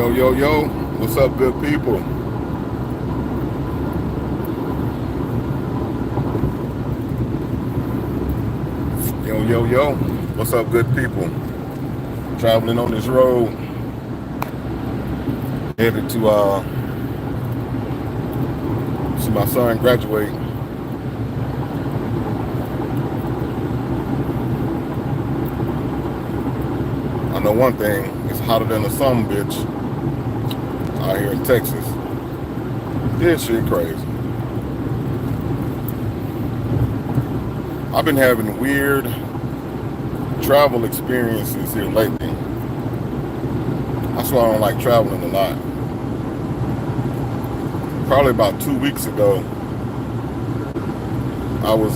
Yo, yo, yo, what's up, good people? Yo, yo, yo, what's up, good people? Traveling on this road, headed to see my son graduate. I know one thing, it's hotter than a summer bitch out here in Texas. This shit crazy. I've been having weird travel experiences here lately. That's why I don't like traveling a lot. Probably about 2 weeks ago, I was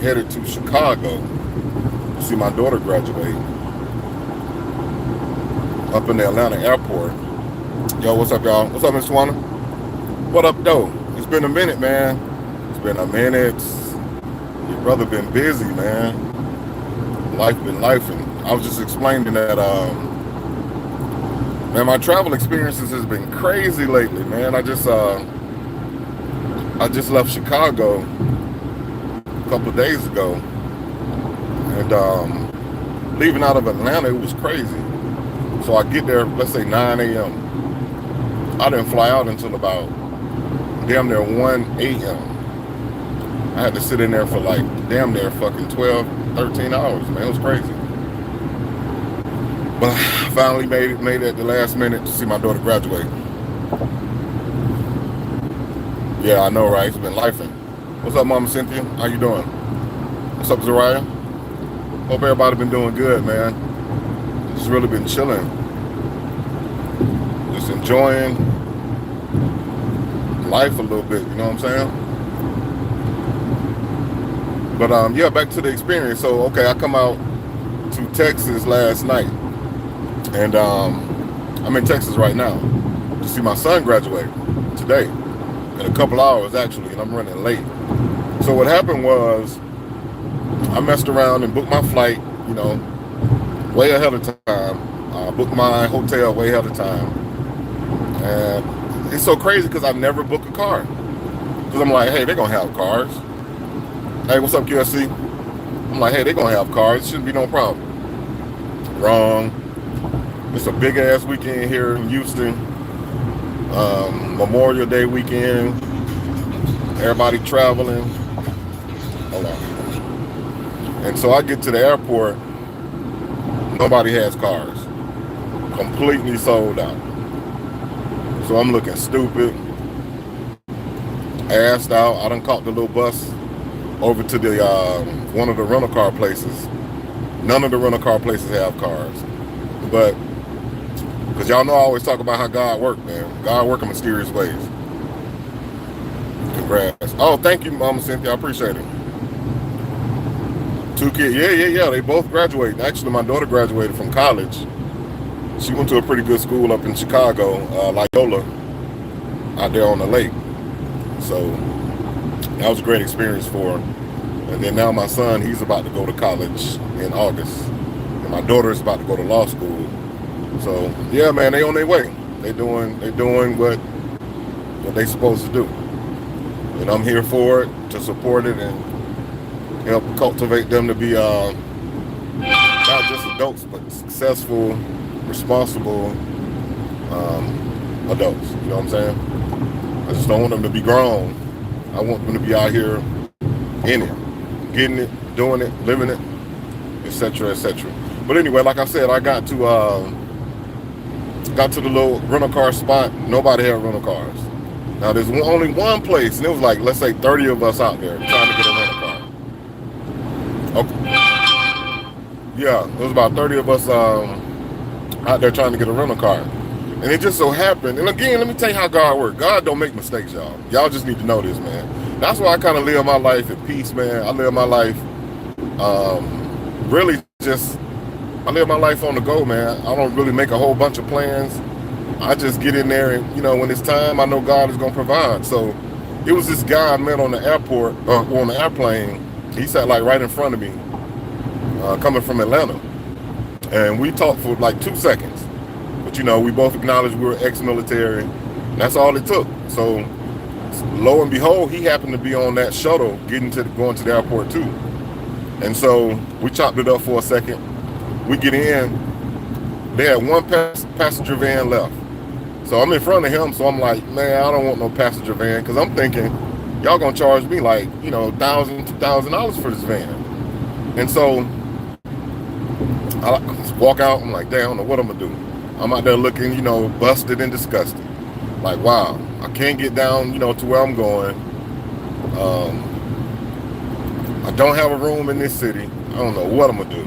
headed to Chicago to see my daughter graduate up in the Atlanta airport. Yo, what's up, y'all? What's up, Miss Swanner? What up, though? It's been a minute, man. It's been a minute. Your brother been busy, man. Life been lifing. I was just explaining that, man, my travel experiences has been crazy lately, man. I just left Chicago a couple of days ago, and leaving out of Atlanta, it was crazy. So I get there, let's say 9 a.m. I didn't fly out until about damn near 1 a.m. I had to sit in there for like damn near fucking 12, 13 hours, man. It was crazy. But I finally made it at the last minute to see my daughter graduate. Yeah, I know, right? It's been lifing. What's up, Mama Cynthia? How you doing? What's up, Zariah? Hope everybody been doing good, man. Just really been chilling. Just enjoying life a little bit, you know what I'm saying? But yeah, back to the experience. So okay, I come out to Texas last night, and I'm in Texas right now to see my son graduate today in a couple hours actually, and I'm running late. So what happened was I messed around and booked my flight, you know, way ahead of time. Booked my hotel way ahead of time, and it's so crazy because I never book a car because I'm like, hey, they're gonna have cars. Hey, what's up, QSC? I'm like, hey, they're gonna have cars. It shouldn't be no problem. Wrong. It's a big ass weekend here in Houston. Memorial Day weekend. Everybody traveling. Hold on. And so I get to the airport. Nobody has cars. Completely sold out. So I'm looking stupid. Assed out. I done caught the little bus over to the one of the rental car places. None of the rental car places have cars, but because y'all know I always talk about how God works, man. God works in mysterious ways. Congrats. Oh, thank you, Mama Cynthia. I appreciate it. 2 kids. Yeah. They both graduated. Actually, my daughter graduated from college. She went to a pretty good school up in Chicago, Loyola, out there on the lake. So that was a great experience for her. And then now my son, he's about to go to college in August. And my daughter is about to go to law school. So yeah, man, they on their way. They doing what they supposed to do. And I'm here for it, to support it and help cultivate them to be not just adults, but successful, responsible adults. You know what I'm saying? I just don't want them to be grown. I want them to be out here in it, getting it, doing it, living it, etc., etc. But anyway, like I said, I got to the little rental car spot. Nobody had rental cars. Now there's only one place, and it was like, let's say 30 of us out there trying to get a rental car. Okay. Yeah, there was about 30 of us out there trying to get a rental car. And it just so happened, and again, let me tell you how God works. God don't make mistakes, y'all. Y'all just need to know this, man. That's why I kind of live my life in peace, man. I live my life really just, I live my life on the go, man. I don't really make a whole bunch of plans. I just get in there and, you know, when it's time, I know God is going to provide. So it was this guy I met on the airport, on the airplane. He sat like right in front of me, coming from Atlanta. And we talked for like 2 seconds. For But you know, we both acknowledged we were ex-military. That's all it took. So lo and behold, he happened to be on that shuttle going to the airport too. And so we chopped it up for a second. We get in. They had one passenger van left. So I'm in front of him. So I'm like, man, I don't want no passenger van, because I'm thinking y'all gonna charge me like, you know, $1,000, $2,000 for this van. And so I walk out. I'm like, damn, I don't know what I'm gonna do. I'm out there looking, you know, busted and disgusted. Like, wow, I can't get down, you know, to where I'm going. I don't have a room in this city. I don't know what I'm gonna do.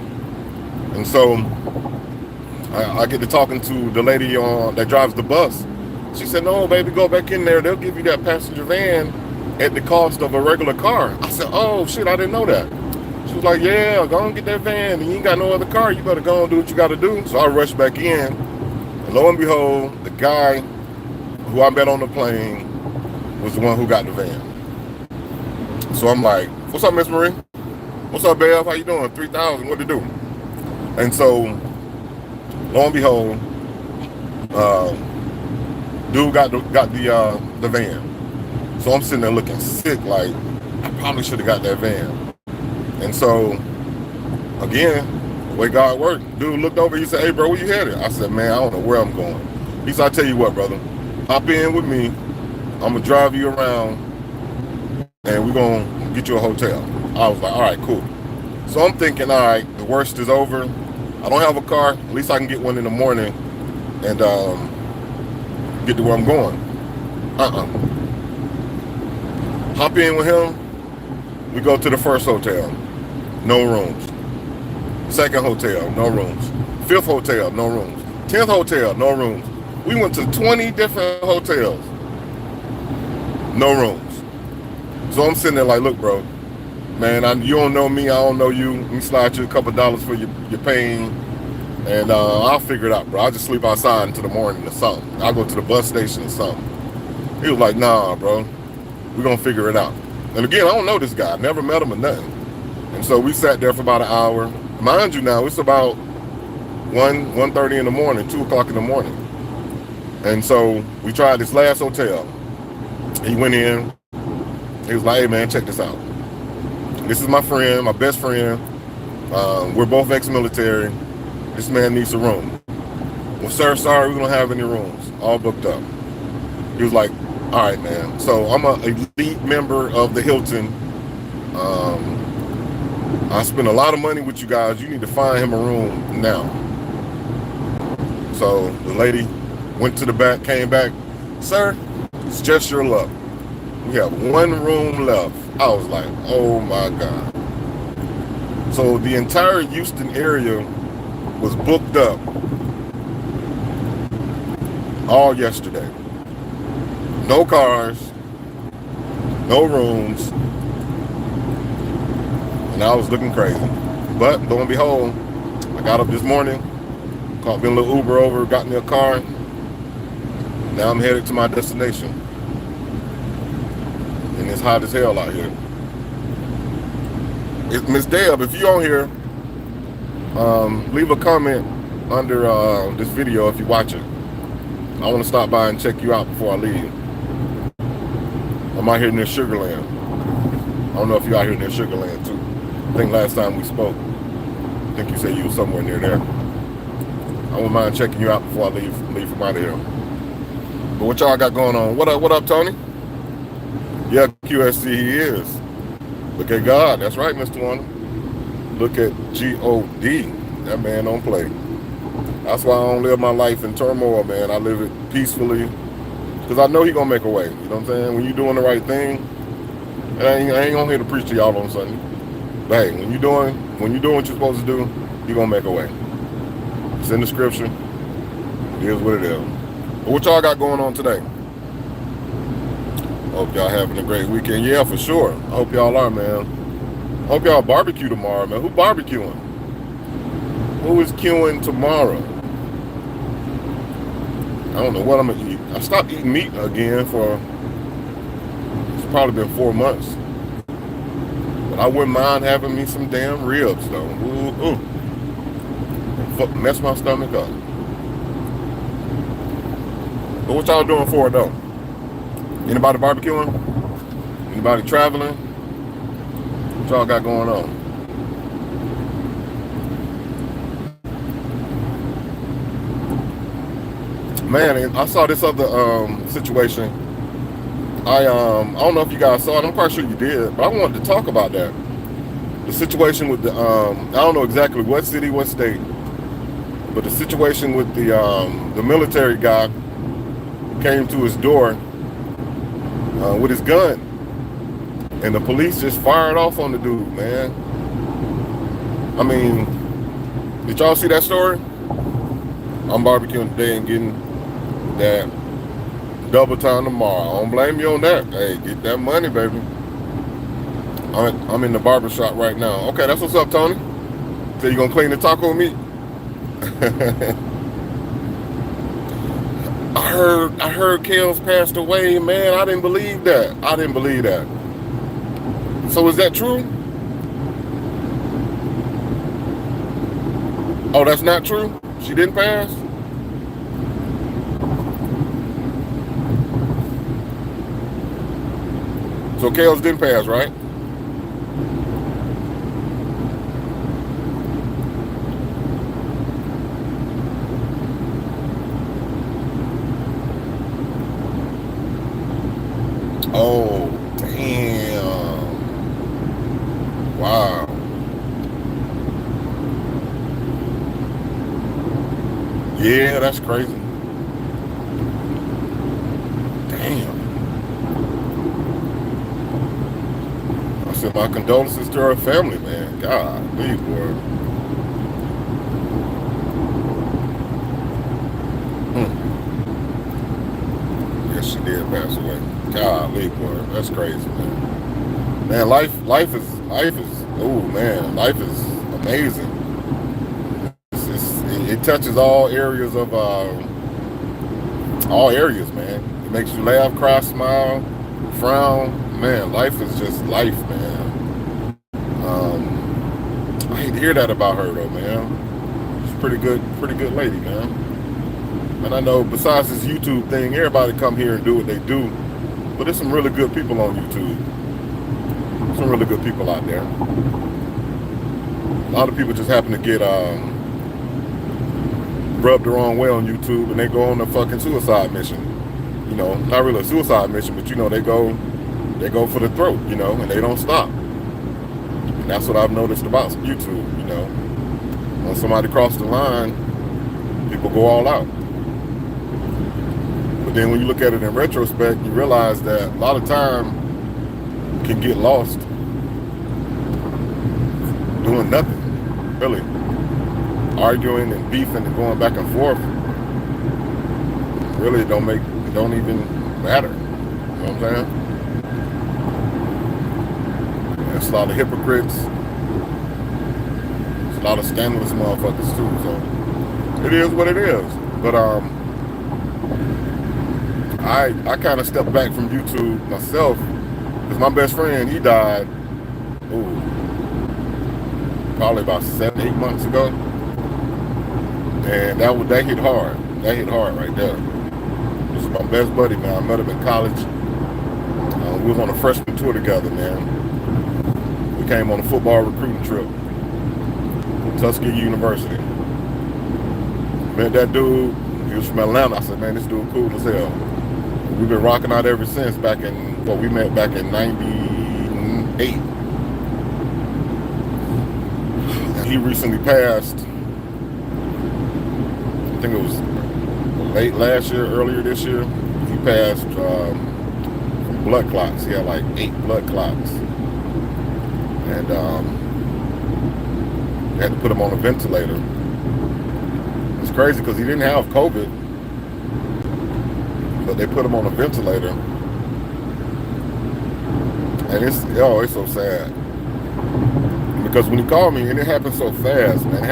And so I get to talking to the lady that drives the bus. She said, no, baby, go back in there. They'll give you that passenger van at the cost of a regular car. I said, oh shit, I didn't know that. She was like, yeah, go and get that van. And you ain't got no other car. You better go and do what you got to do. So I rushed back in. And lo and behold, the guy who I met on the plane was the one who got the van. So I'm like, what's up, Miss Marie? What's up, Bev? How you doing? 3,000, what to do? And so, lo and behold, dude got the van. So I'm sitting there looking sick, like, I probably should have got that van. And so, again, the way God worked, dude looked over, he said, hey, bro, where you headed? I said, man, I don't know where I'm going. He said, I'll tell you what, brother, hop in with me. I'm going to drive you around, and we're going to get you a hotel. I was like, all right, cool. So I'm thinking, all right, the worst is over. I don't have a car. At least I can get one in the morning and get to where I'm going. Hop in with him. We go to the first hotel. No rooms. Second hotel, no rooms. Fifth hotel, no rooms. 10th hotel, no rooms. We went to 20 different hotels. No rooms. So I'm sitting there like, look, bro, man, you don't know me, I don't know you. Let me slide you a couple dollars for your pain, and I'll figure it out, bro. I'll just sleep outside until the morning or something. I'll go to the bus station or something. He was like, nah, bro, we're going to figure it out. And again, I don't know this guy. I never met him or nothing. And so we sat there for about an hour. Mind you now, it's about 1:30 in the morning, 2 o'clock in the morning. And so we tried this last hotel. He went in. He was like, hey, man, check this out. This is my friend, my best friend. We're both ex-military. This man needs a room. Well, sir, sorry, we don't have any rooms. All booked up. He was like, all right, man. So I'm an elite member of the Hilton. I spent a lot of money with you guys. You need to find him a room now. So the lady went to the back, came back. Sir, it's just your luck. We have one room left. I was like, oh my God. So the entire Houston area was booked up all yesterday. No cars, no rooms, and I was looking crazy. But lo and behold, I got up this morning, caught me a little Uber over, got me a car. Now I'm headed to my destination. And it's hot as hell out here. Miss Deb, if you're on here, leave a comment under this video if you're watching. I want to stop by and check you out before I leave. I'm out here near Sugarland. I don't know if you're out here near Sugarland too. I think last time we spoke, I think you said you were somewhere near there. I wouldn't mind checking you out before I leave from out of here. But what y'all got going on? What up, Tony? Yeah, QSC he is. Look at God. That's right, Mr. Warner. Look at G-O-D. That man don't play. That's why I don't live my life in turmoil, man. I live it peacefully. Because I know he gonna make a way. You know what I'm saying? When you're doing the right thing, and I ain't gonna here to preach to y'all on Sunday. But hey, when you're doing what you're supposed to do, you're gonna make a way. It's in the scripture. It is what it is. But what y'all got going on today? Hope y'all having a great weekend. Yeah, for sure. I hope y'all are, man. I hope y'all barbecue tomorrow, man. Who barbecuing? Who is queuing tomorrow? I don't know what I'm gonna eat. I stopped eating meat again it's probably been 4 months. But I wouldn't mind having me some damn ribs though. Ooh. Mess my stomach up. But what y'all doing for it though? Anybody barbecuing? Anybody traveling? What y'all got going on? Man, I saw this other situation. I don't know if you guys saw it. I'm quite sure you did, but I wanted to talk about that. The situation with the I don't know exactly what city, what state, but the situation with the military guy who came to his door with his gun, and the police just fired off on the dude, man. I mean, did y'all see that story? I'm barbecuing today and getting that double time tomorrow. I don't blame you on that. Hey, get that money, baby. I'm in the barber shop right now. Okay, that's what's up, Tony. So you gonna clean the taco meat? I heard Kels passed away, man. I didn't believe that. So is that true? Oh, that's not true? She didn't pass? So Kels didn't pass, right? Oh, damn. Wow. Yeah, that's crazy. Damn. I said my condolences to her family, man. God, leave, boy. Yes, she did pass away. Golly, boy, that's crazy, man. Man, life is, oh man, life is amazing. It touches all areas, man. It makes you laugh, cry, smile, frown. Man, life is just life, man. I hate to hear that about her though, man. She's a pretty good lady, man. And I know besides this YouTube thing, everybody come here and do what they do. But there's some really good people on YouTube. Some really good people out there. A lot of people just happen to get rubbed the wrong way on YouTube and they go on a fucking suicide mission. You know, not really a suicide mission, but you know, they go for the throat, you know, and they don't stop. And that's what I've noticed about YouTube, you know. When somebody crosses the line, people go all out. But then when you look at it in retrospect, you realize that a lot of time can get lost doing nothing, really. Arguing and beefing and going back and forth really don't even matter. You know what I'm saying? There's a lot of hypocrites. There's a lot of scandalous motherfuckers too, so it is what it is. But I kind of stepped back from YouTube myself because my best friend, he died probably about 7-8 months ago, and that hit hard. That hit hard right there. This is my best buddy, man. I met him in college. We was on a freshman tour together, man. We came on a football recruiting trip from Tuskegee University. Met that dude. He was from Atlanta. I said, man, this dude cool as hell. We've been rocking out ever since. We met back in '98. He recently passed. I think it was late last year, earlier this year. He passed from blood clots. He had like 8 blood clots. And they had to put him on a ventilator. It's crazy because he didn't have COVID, but they put him on a ventilator. And it's so sad. Because when he called me, and it happened so fast, man,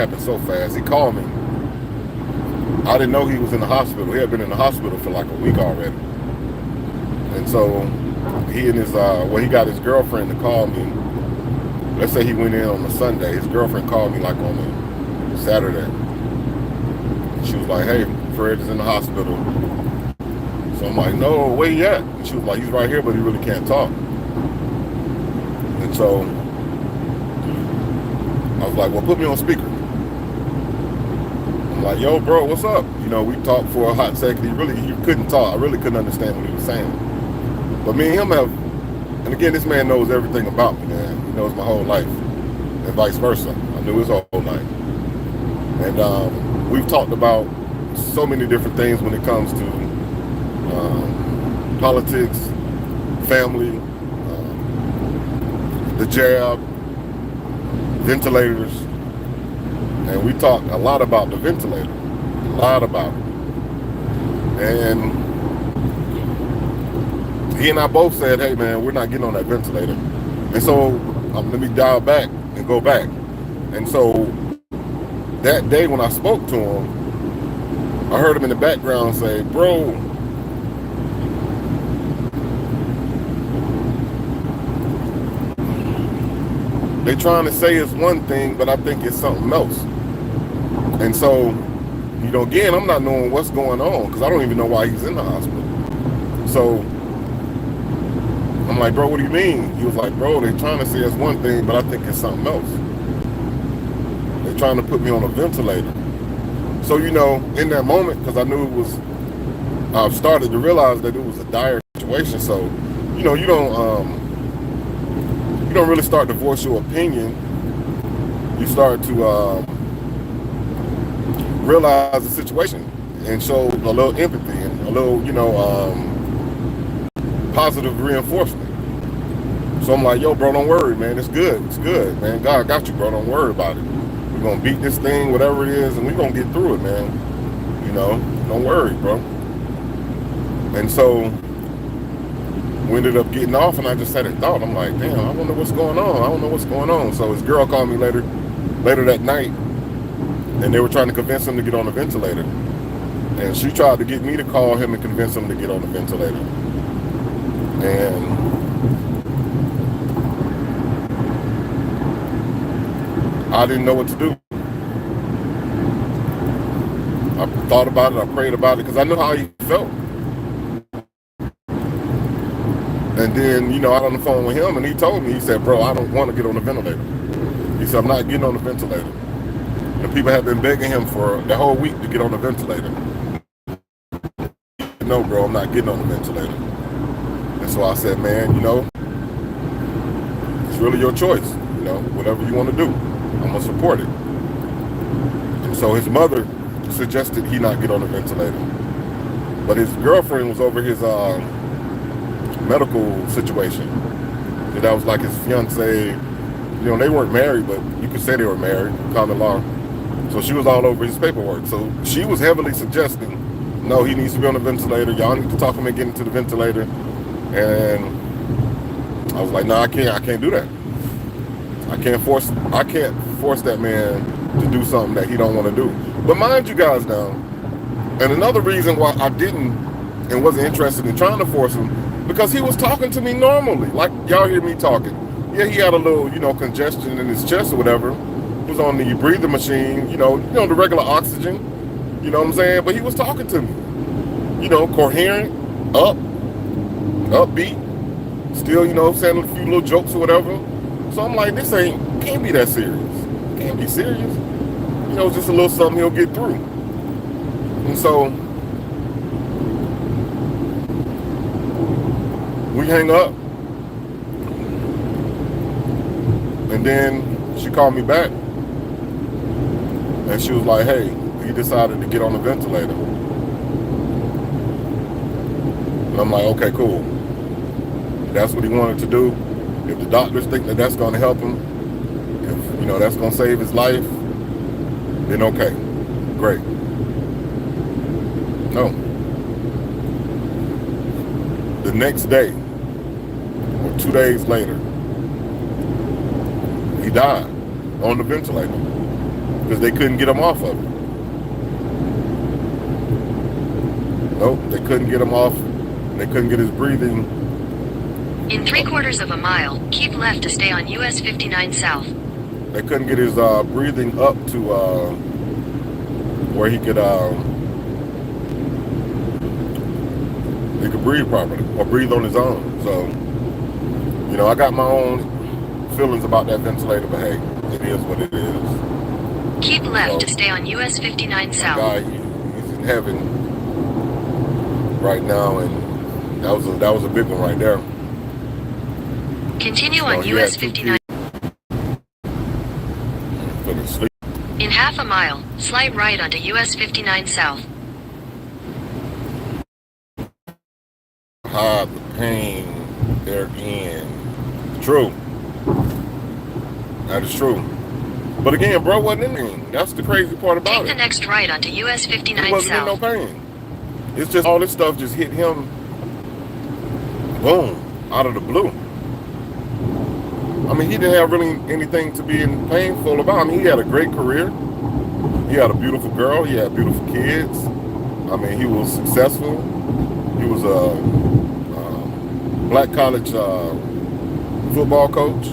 he called me. I didn't know he was in the hospital. He had been in the hospital for like a week already. And so he and he got his girlfriend to call me. Let's say he went in on a Sunday. His girlfriend called me like on a Saturday. She was like, hey, Fred is in the hospital. So I'm like, no, where he at? And she was like, he's right here, but he really can't talk. And so I was like, well, put me on speaker. I'm like, yo, bro, what's up? You know, we talked for a hot second. He couldn't talk. I really couldn't understand what he was saying. But me and him have, and again, this man knows everything about me, man. He knows my whole life, and vice versa. I knew his whole life. And we've talked about so many different things when it comes to politics, family, the jab, ventilators, and we talked a lot about the ventilator, a lot about it. And he and I both said, hey man, we're not getting on that ventilator. And so let me dial back and go back. And so that day when I spoke to him, I heard him in the background say, bro, they trying to say it's one thing, but I think it's something else. And so, you know, again, I'm not knowing what's going on because I don't even know why he's in the hospital. So I'm like, bro, what do you mean? He was like, bro, they trying to say it's one thing, but I think it's something else. They're trying to put me on a ventilator. So, you know, in that moment, because I knew it was, I've started to realize that it was a dire situation. So, you know, you don't really start to voice your opinion. You start to realize the situation and show a little empathy and a little, you know, positive reinforcement. So I'm like, yo, bro, don't worry, man. It's good, man. God got you, bro. Don't worry about it. We're gonna beat this thing, whatever it is, and we're gonna get through it, man. You know, don't worry, bro. And so we ended up getting off, and I just had a thought. I'm like, damn, I wonder what's going on. I don't know what's going on. So his girl called me later that night, and they were trying to convince him to get on the ventilator. And she tried to get me to call him and convince him to get on the ventilator. And I didn't know what to do. I thought about it, I prayed about it, because I knew how he felt. And then, you know, I got on the phone with him, and he told me, he said, bro, I don't want to get on the ventilator. He said, I'm not getting on the ventilator. And people have been begging him for the whole week to get on the ventilator. No, bro, I'm not getting on the ventilator. And so I said, man, you know, it's really your choice. You know, whatever you want to do, I'm going to support it. And so his mother suggested he not get on the ventilator. But his girlfriend was over his medical situation. And that was like his fiance. You know, they weren't married, but you could say they were married, common law. So she was all over his paperwork. So she was heavily suggesting, no, he needs to be on the ventilator. Y'all need to talk him and get into the ventilator. And I was like, no, I can't do that. I can't force that man to do something that he don't want to do. But mind you guys now, and another reason why I didn't and wasn't interested in trying to force him, because he was talking to me normally, like y'all hear me talking. Yeah, he had a little, you know, congestion in his chest or whatever. He was on the breather machine, you know, the regular oxygen, you know what I'm saying? But he was talking to me, you know, coherent, upbeat, still, you know, saying a few little jokes or whatever. So I'm like, this can't be that serious. Can't be serious. You know, it's just a little something he'll get through. And so we hang up. And then she called me back. And she was like, hey, he decided to get on the ventilator. And I'm like, okay, cool. If that's what he wanted to do. If the doctors think that that's going to help him, if, you know, that's going to save his life, then okay, great. No. The next day, or 2 days later, he died on the ventilator because they couldn't get him off of it. Nope, they couldn't get him off. They couldn't get his breathing. In 3/4 of a mile, keep left to stay on US 59 South. They couldn't get his breathing up to where he could. he could breathe properly or breathe on his own. So, you know, I got my own feelings about that ventilator, but hey, it is what it is. Keep left So, to stay on US 59 South. guy, he's in heaven right now, and that was a big one right there. Continue So on he US had 2 59. Feeling sleep. In half a mile, slight right onto US 59 South. Hide the pain therein. True. That is true. But again, bro wasn't in pain. That's the crazy part about Take the it. next right onto US He 59 wasn't in no South. pain. It's just all this stuff just hit him, boom, out of the blue. I mean, he didn't have really anything to be painful about. I mean, he had a great career. He had a beautiful girl. He had beautiful kids. I mean, he was successful. He was a black college football coach.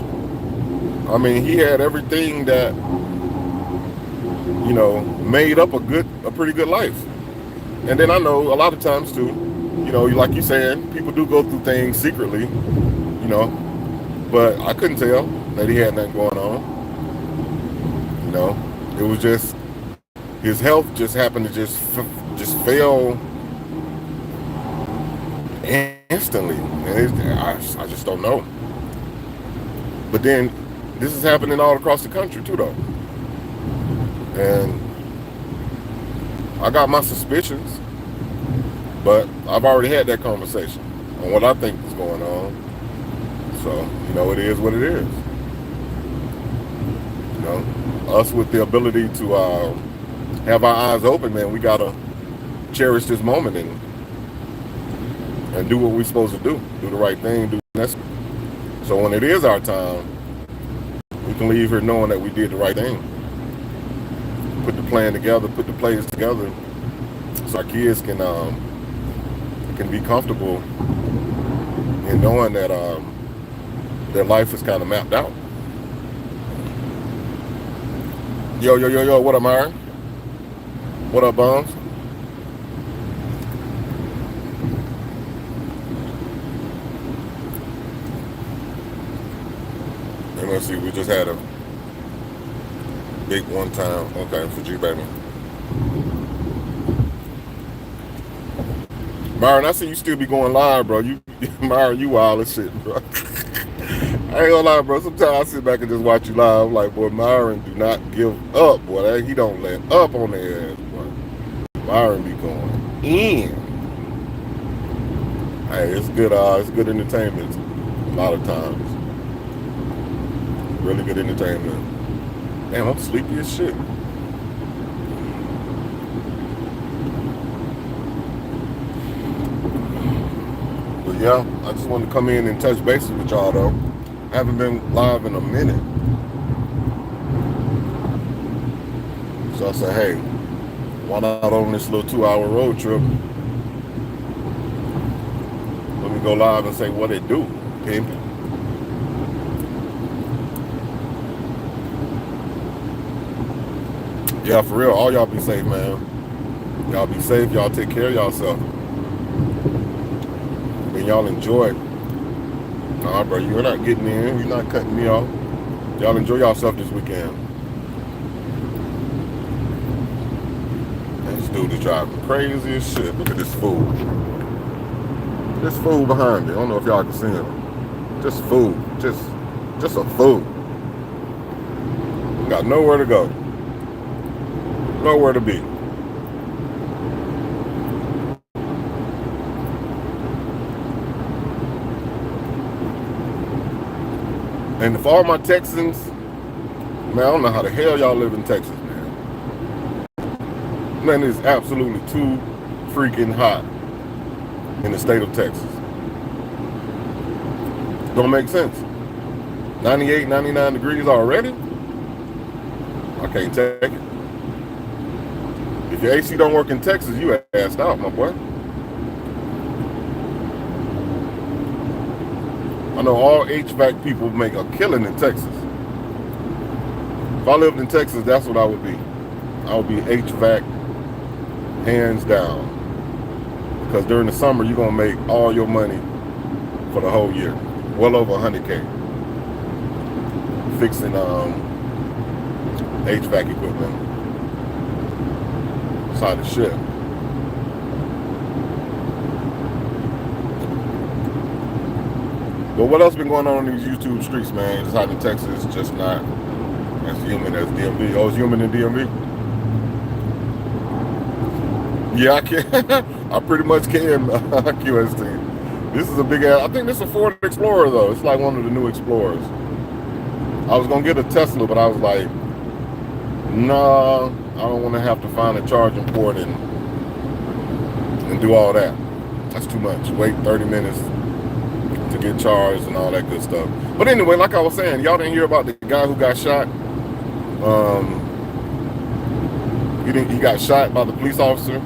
I mean, he had everything that, you know, made up a pretty good life. And then I know a lot of times too, you know, like you saying, people do go through things secretly, you know, but I couldn't tell that he had nothing going on. You know, it was just his health just happened to just fail instantly, and I just don't know. But then this is happening all across the country too, though, and I got my suspicions, but I've already had that conversation on what I think is going on. So, you know, it is what it is. You know, us with the ability to have our eyes open, man, we gotta cherish this moment and do what we're supposed to do the right thing, do the necessary. So when it is our time, we can leave here knowing that we did the right thing. Put the plan together, put the plays together, so our kids can be comfortable in knowing that their life is kind of mapped out. Yo, what up, Myron? What up, Bones? And let's see, we just had a big one time. Okay, for G Baby. Myron, I see you still be going live, bro. Myron, you wild as shit, bro. I ain't gonna lie, bro. Sometimes I sit back and just watch you live. I'm like, boy, Myron do not give up, boy. He don't let up on their ass, boy. Myron be going in. Hey, it's good entertainment a lot of times. Really good entertainment. Damn, I'm sleepy as shit. But yeah, I just wanted to come in and touch bases with y'all, though. I haven't been live in a minute. So I said, hey, why not on this little 2-hour road trip? Let me go live and say what it do, pimp. Yeah, for real, all y'all be safe, man. Y'all be safe, y'all take care of yourself. And y'all enjoy it. Nah, bro, you're not getting in. You're not cutting me off. Y'all enjoy yourself this weekend. And this dude is driving crazy as shit. Look at this fool. This fool behind me. I don't know if y'all can see him. Just fool. Just a fool. Got nowhere to go. Nowhere to be. And for all my Texans, man, I don't know how the hell y'all live in Texas, man. Man, it's absolutely too freaking hot in the state of Texas. Don't make sense. 98, 99 degrees already? I can't take it. If your AC don't work in Texas, you assed out, my boy. I know all HVAC people make a killing in Texas. If I lived in Texas, that's what I would be. I would be HVAC, hands down. because during the summer you're gonna make all your money for the whole year, well over 100K, fixing HVAC equipment inside the ship. But what else been going on these YouTube streets, man? Just out in Texas, just not as human as DMV. Oh, it's human in DMV? Yeah, I can. I pretty much can, QST. This is a big ass. I think this is a Ford Explorer, though. It's like one of the new Explorers. I was going to get a Tesla, but I was like, nah, I don't want to have to find a charging port and do all that. That's too much. Wait 30 minutes to get charged and all that good stuff. But anyway, like I was saying, y'all didn't hear about the guy who got shot. He got shot by the police officer.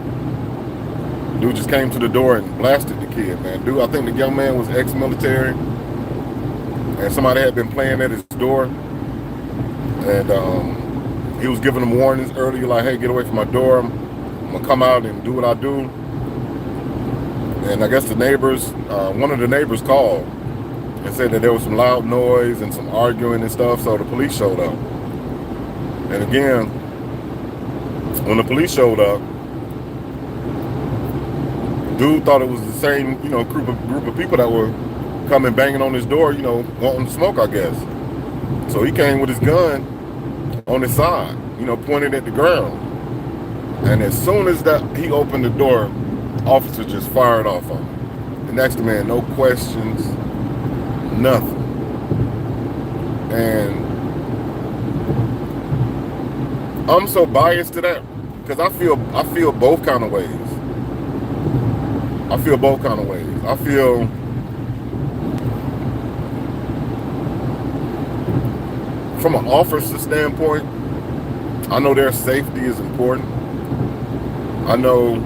Dude just came to the door and blasted the kid, man. Dude, I think the young man was ex-military, and somebody had been playing at his door, and he was giving them warnings earlier, like, hey, get away from my door. I'm gonna come out and do what I do. And I guess the neighbors, one of the neighbors called and said that there was some loud noise and some arguing and stuff, so the police showed up. And again, when the police showed up, dude thought it was the same, group of people that were coming banging on his door, wanting to smoke, I guess. So he came with his gun on his side, pointed at the ground. And as soon as he opened the door, officer just fired off on him. The next man, no questions, nothing. And I'm so biased to that because I feel both kind of ways. I feel from an officer standpoint, I know their safety is important. I know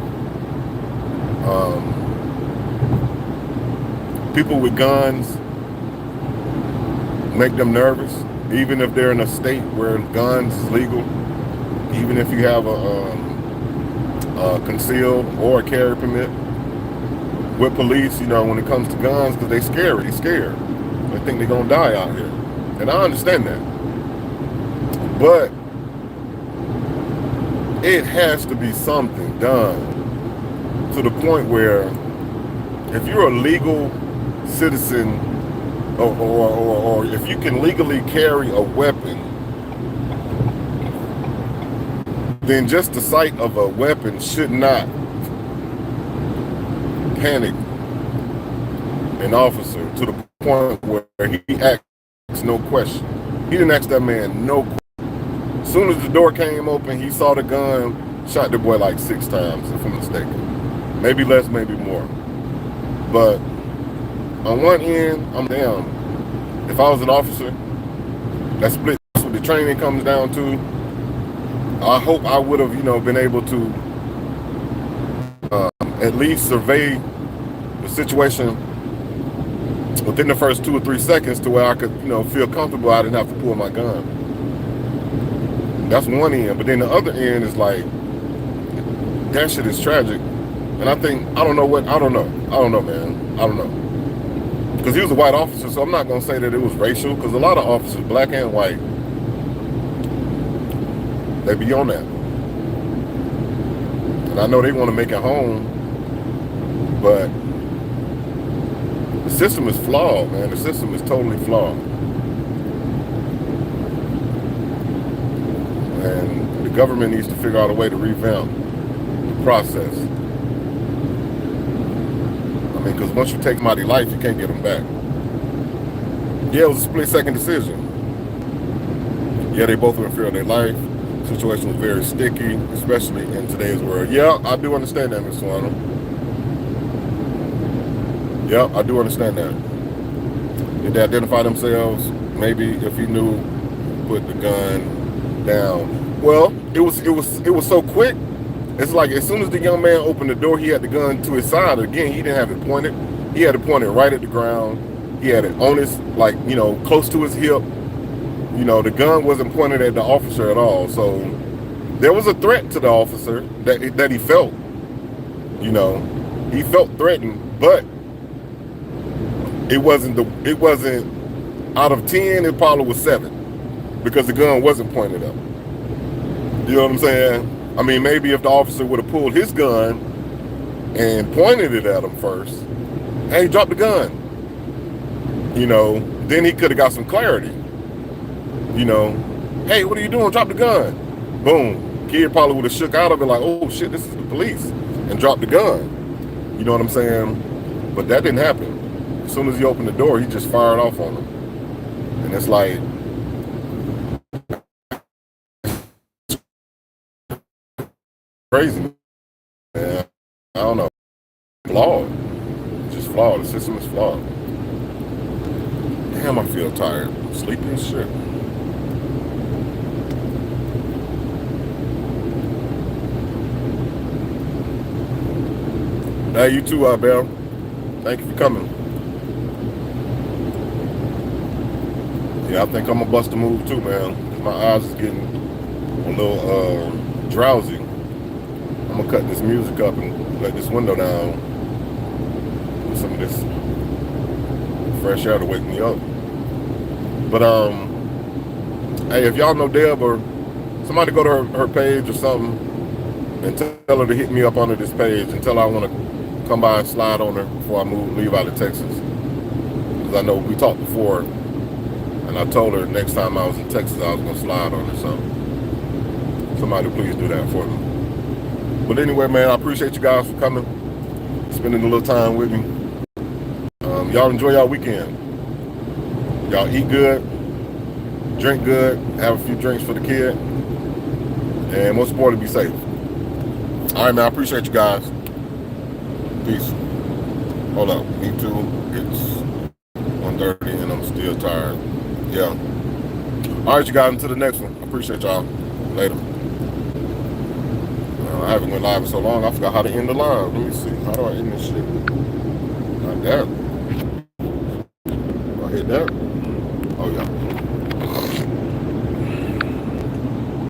people with guns make them nervous, even if they're in a state where guns is legal, even if you have a concealed or a carry permit. With police, when it comes to guns, because they scared. They think they're gonna die out here, and I understand that. But it has to be something done to the point where if you're a legal citizen or if you can legally carry a weapon, then just the sight of a weapon should not panic an officer to the point where he asks no question. He didn't ask that man no question. As soon as the door came open, he saw the gun, shot the boy like 6 times, if I'm mistaken. Maybe less, maybe more. But on one end, I'm down. If I was an officer, that split, that's what the training comes down to. I hope I would have, been able to at least survey the situation within the first 2 or 3 seconds to where I could, feel comfortable. I didn't have to pull my gun. That's one end. But then the other end is like, that shit is tragic. And I don't know, man. I don't know. Because he was a white officer, so I'm not going to say that it was racial, because a lot of officers, black and white, they be on that. And I know they want to make it home, but the system is flawed, man. The system is totally flawed. And the government needs to figure out a way to revamp the process. I mean, because once you take somebody's life, you can't get them back. Yeah, it was a split-second decision. Yeah, they both were in fear of their life. The situation was very sticky, especially in today's world. Yeah, I do understand that, Mr. Arnold. Yeah, I do understand that. Did they identify themselves? Maybe if he knew, put the gun down. Well, it was so quick. It's like as soon as the young man opened the door, he had the gun to his side. Again, he didn't have it pointed. He had it pointed right at the ground. He had it on his, close to his hip. The gun wasn't pointed at the officer at all. So there was a threat to the officer that he felt, He felt threatened, but it wasn't out of 10, it probably was 7, because the gun wasn't pointed up. You know what I'm saying? I mean, maybe if the officer would have pulled his gun and pointed it at him first, hey, drop the gun. You know, then he could have got some clarity. You know, hey, what are you doing? Drop the gun. Boom. Kid probably would have shook out of it like, oh shit, this is the police, and dropped the gun. You know what I'm saying? But that didn't happen. As soon as he opened the door, he just fired off on him. And it's like, crazy. Man, I don't know. Flawed. Just flawed. The system is flawed. Damn, I feel tired. I'm sleepy as shit. Hey, you too, Bell. Thank you for coming. Yeah, I think I'm gonna bust a move too, man. My eyes is getting a little drowsy. I'm gonna cut this music up and let this window down. Get some of this fresh air to wake me up. But hey, if y'all know Deb, or somebody go to her page or something and tell her to hit me up under this page and tell her I want to come by and slide on her before I leave out of Texas. Because I know we talked before, and I told her next time I was in Texas I was going to slide on her. So somebody please do that for me. But anyway, man, I appreciate you guys for coming, spending a little time with me. Y'all enjoy y'all weekend. Y'all eat good, drink good, have a few drinks for the kid, and most importantly, be safe. All right, man, I appreciate you guys. Peace. Hold up, me too. It's 1:30 and I'm still tired. Yeah. All right, you guys, until the next one. I appreciate y'all. Later. I haven't went live in so long, I forgot how to end the live. Let me see. How do I end this shit? Like that. Do I hit that?